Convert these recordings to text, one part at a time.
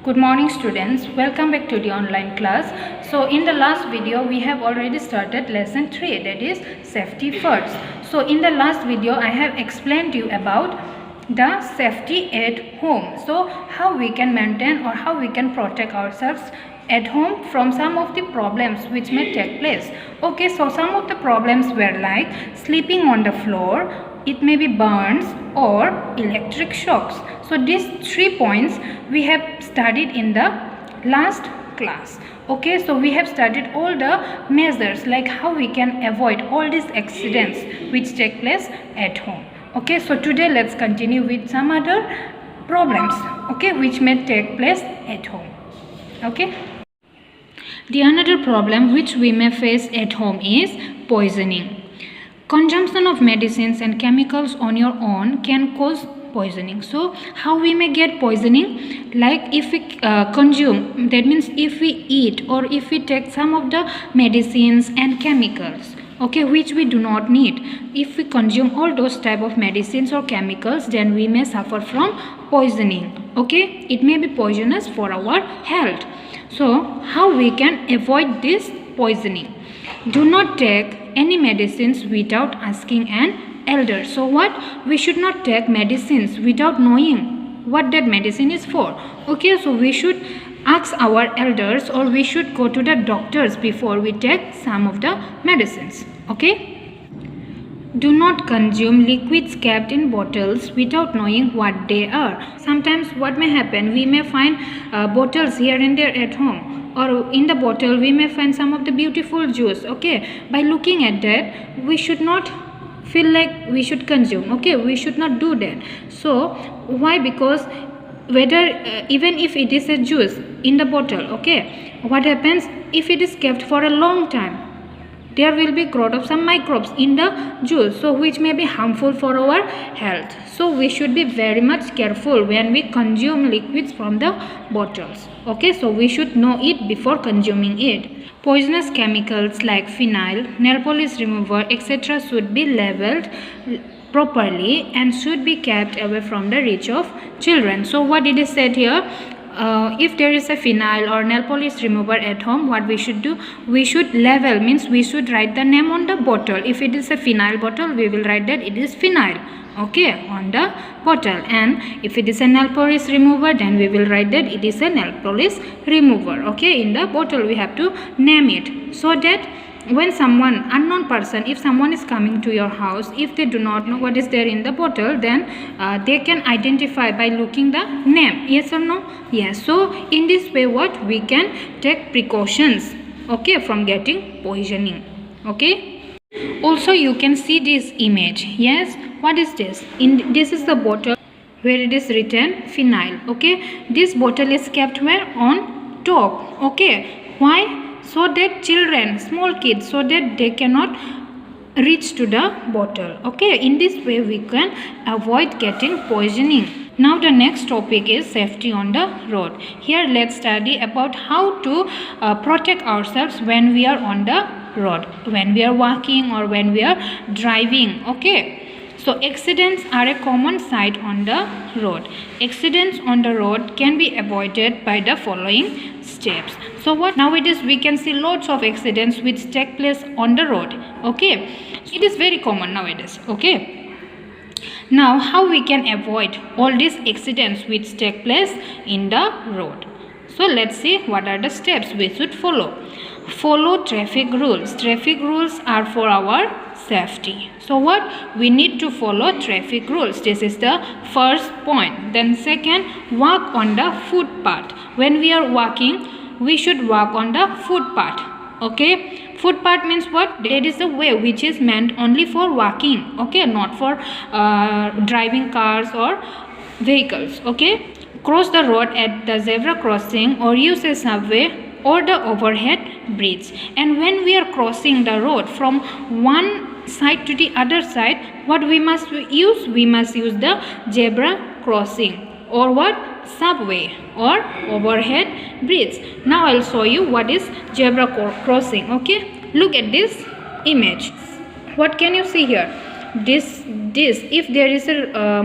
Good morning students, welcome back to the online class. So in the last video we have already started lesson 3, that is safety first. So in the last video I have explained you about the safety at home. So how we can maintain or how we can protect ourselves at home from some of the problems which may take place. Okay, so some of the problems were like sleeping on the floor, it may be burns or electric shocks. So these 3 points we have studied in the last class. Okay, so we have studied all the measures like how we can avoid all these accidents which take place at home. Okay, so today let's continue with some other problems, okay, which may take place at home. Okay, the another problem which we may face at home is poisoning. Consumption of medicines and chemicals on your own can cause poisoning. So how we may get poisoning? Like if we consume, that means if we eat or if we take some of the medicines and chemicals, okay, which we do not need. If we consume all those type of medicines or chemicals, then we may suffer from poisoning. Okay, it may be poisonous for our health. So how we can avoid this poisoning? Do not take any medicines without asking an elder. So what? We should not take medicines without knowing what that medicine is for. Okay, so we should ask our elders or we should go to the doctors before we take some of the medicines. Okay. Do not consume liquids kept in bottles without knowing what they are. Sometimes what may happen, we may find bottles here and there at home, or in the bottle we may find some of the beautiful juice. Okay, by looking at that we should not feel like we should consume. Okay, we should not do that. So why? Because whether even if it is a juice in the bottle, okay, what happens if it is kept for a long time? There will be growth of some microbes in the juice, so which may be harmful for our health. So we should be very much careful when we consume liquids from the bottles. Okay, so we should know it before consuming it. Poisonous chemicals like phenyl, nail polish remover, etc. should be labeled properly and should be kept away from the reach of children. So what it is said here, if there is a phenyl or nail polish remover at home, what we should do? We should label, means we should write the name on the bottle. If it is a phenyl bottle, we will write that it is phenyl, okay, on the bottle. And if it is a nail polish remover, then we will write that it is a nail polish remover. Okay, in the bottle we have to name it, so that when someone, unknown person, if someone is coming to your house, if they do not know what is there in the bottle, then they can identify by looking the name. Yes or no? Yes. So in this way what we can take precautions, okay, from getting poisoning. Okay, also you can see this image. Yes, what is this? This is the bottle where it is written phenyl. Okay, this bottle is kept where? On top. Okay, why? So that children, small kids, so that they cannot reach to the bottle. Okay, in this way we can avoid getting poisoning. Now the next topic is safety on the road. Here let's study about how to protect ourselves when we are on the road, when we are walking or when we are driving. Okay, so accidents are a common sight on the road. Accidents on the road can be avoided by the following steps. So what nowadays we can see lots of accidents which take place on the road. Okay, it is very common nowadays. Okay, now how we can avoid all these accidents which take place in the road? So let's see what are the steps we should follow. Follow traffic rules. Traffic rules are for our safety. So what? We need to follow traffic rules. This is the first point. Then second, walk on the footpath. When we are walking, we should walk on the footpath. Okay, footpath means what? That is the way which is meant only for walking. Okay, not for driving cars or vehicles. Okay, cross the road at the zebra crossing or use a subway or the overhead bridge. And when we are crossing the road from one side to the other side, what we must use? We must use the zebra crossing or what? Subway or overhead bridge. Now I'll show you what is zebra crossing. Okay, look at this image. What can you see here? this if there is a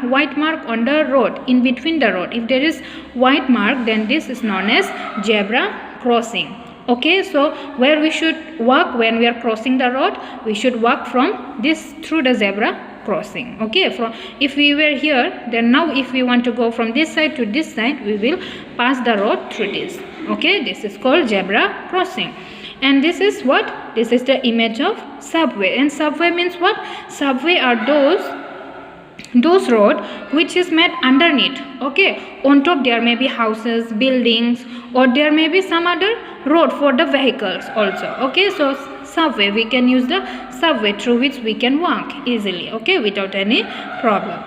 white mark on the road, in between the road, if there is white mark, then this is known as zebra crossing. Okay, so where we should walk when we are crossing the road, we should walk from this through the zebra crossing. Okay, from if we were here, then now if we want to go from this side to this side, we will pass the road through this. Okay, this is called zebra crossing. And this is what? This is the image of subway. And subway means what? Subway are those road which is made underneath. Okay, on top there may be houses, buildings, or there may be some other road for the vehicles also. Okay, so subway, we can use the subway through which we can walk easily, okay, without any problem.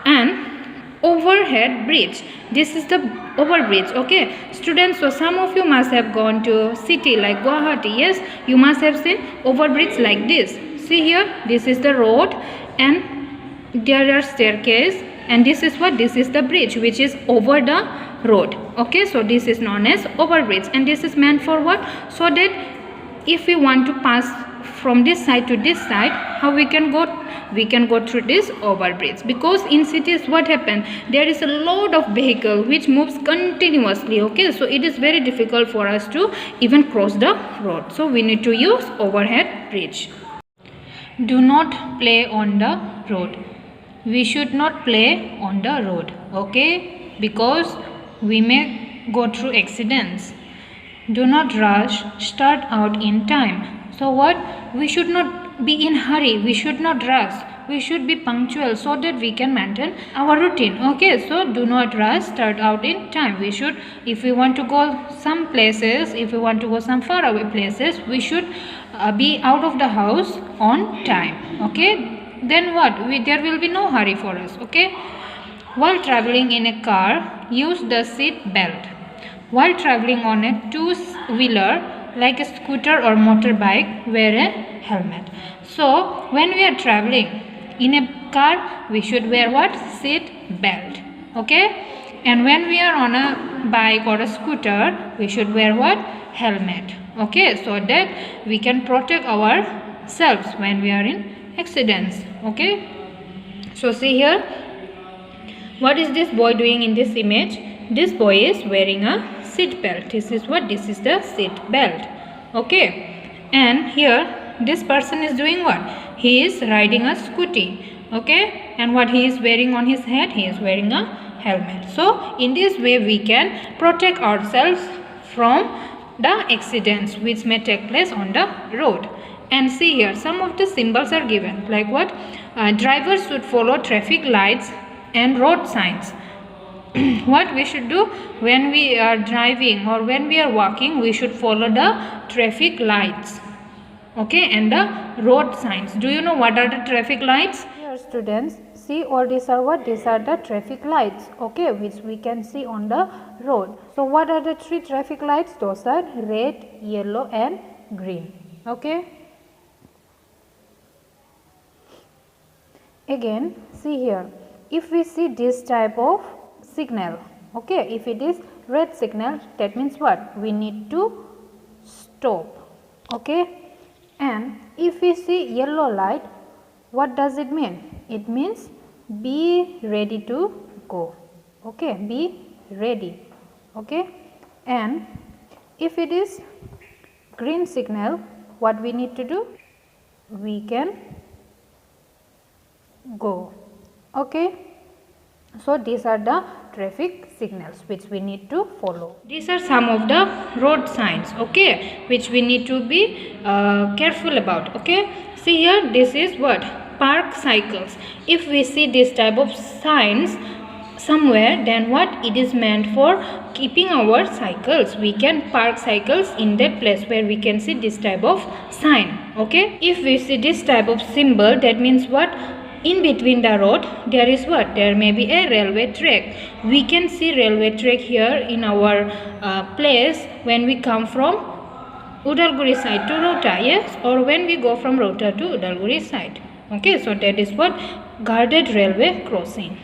And overhead bridge, this is the overbridge. Okay, students, so some of you must have gone to city like Guwahati. Yes, you must have seen overbridge like this. See here, this is the road and there are staircase, and this is what? This is the bridge which is over the road. Okay, so this is known as overbridge, and this is meant for what? So that if we want to pass from this side to this side, how we can go? We can go through this overbridge, because in cities what happens, there is a lot of vehicle which moves continuously. Okay, so it is very difficult for us to even cross the road, so we need to use overhead bridge. Do not play on the road. We should not play on the road, okay, because we may go through accidents. Do not rush, start out in time. So what? We should not be in hurry, we should not rush, we should be punctual so that we can maintain our routine. Okay, so do not rush, start out in time. We should, if we want to go some places, if we want to go some far away places, we should be out of the house on time. Okay, then what? There will be no hurry for us. Okay, while traveling in a car, use the seat belt. While traveling on a two-wheeler like a scooter or motorbike, wear a helmet. So when we are traveling in a car, we should wear what? Seat belt. Okay, and when we are on a bike or a scooter, we should wear what? Helmet. Okay, so that we can protect ourselves when we are in accidents. Okay, so see here, what is this boy doing in this image? This boy is wearing a seat belt. This is what? This is the seat belt. Okay, and here this person is doing what? He is riding a scooty. Okay, and what he is wearing on his head? He is wearing a helmet. So in this way we can protect ourselves from the accidents which may take place on the road. And see here, some of the symbols are given, like what? Drivers should follow traffic lights and road signs. What we should do when we are driving or when we are walking, we should follow the traffic lights, okay, and the road signs. Do you know what are the traffic lights? Here students, see, all these are what? These are the traffic lights, okay, which we can see on the road. So what are the three traffic lights? Those are red, yellow and green. Okay, again see here, if we see this type of signal, okay, if it is red signal, that means what? We need to stop. Okay, and if we see yellow light, what does it mean? It means be ready to go. Okay, be ready. Okay, and if it is green signal, what we need to do? We can go. Okay, so these are the traffic signals which we need to follow. These are some of the road signs, okay, which we need to be careful about. Okay, see here, this is what? Park cycles. If we see this type of signs somewhere, then what? It is meant for keeping our cycles. We can park cycles in that place where we can see this type of sign. Okay, if we see this type of symbol, that means what? In between the road there is what? There may be a railway track. We can see railway track here in our place when we come from Udalguri side to Rota, yes, or when we go from Rota to Udalguri side. Okay, so that is what? Guarded railway crossing.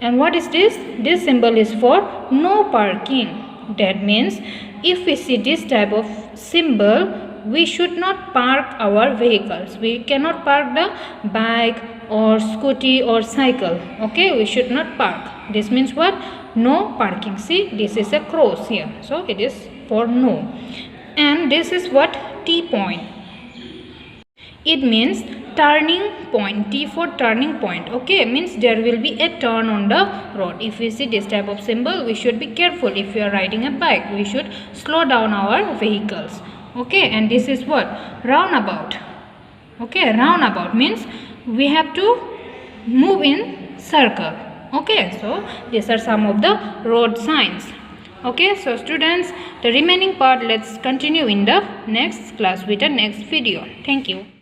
And what is this? This symbol is for no parking. That means if we see this type of symbol, we should not park our vehicles. We cannot park the bike or scooty or cycle. Okay, we should not park. This means what? No parking. See, this is a cross here, so it is for no. And this is what? T point. It means turning point. T for turning point. Okay, means there will be a turn on the road. If we see this type of symbol, we should be careful. If we are riding a bike, we should slow down our vehicles. Okay, and this is what? Roundabout. Okay, roundabout means we have to move in circle. Okay, so these are some of the road signs. Okay, so students, the remaining part let's continue in the next class with the next video. Thank you.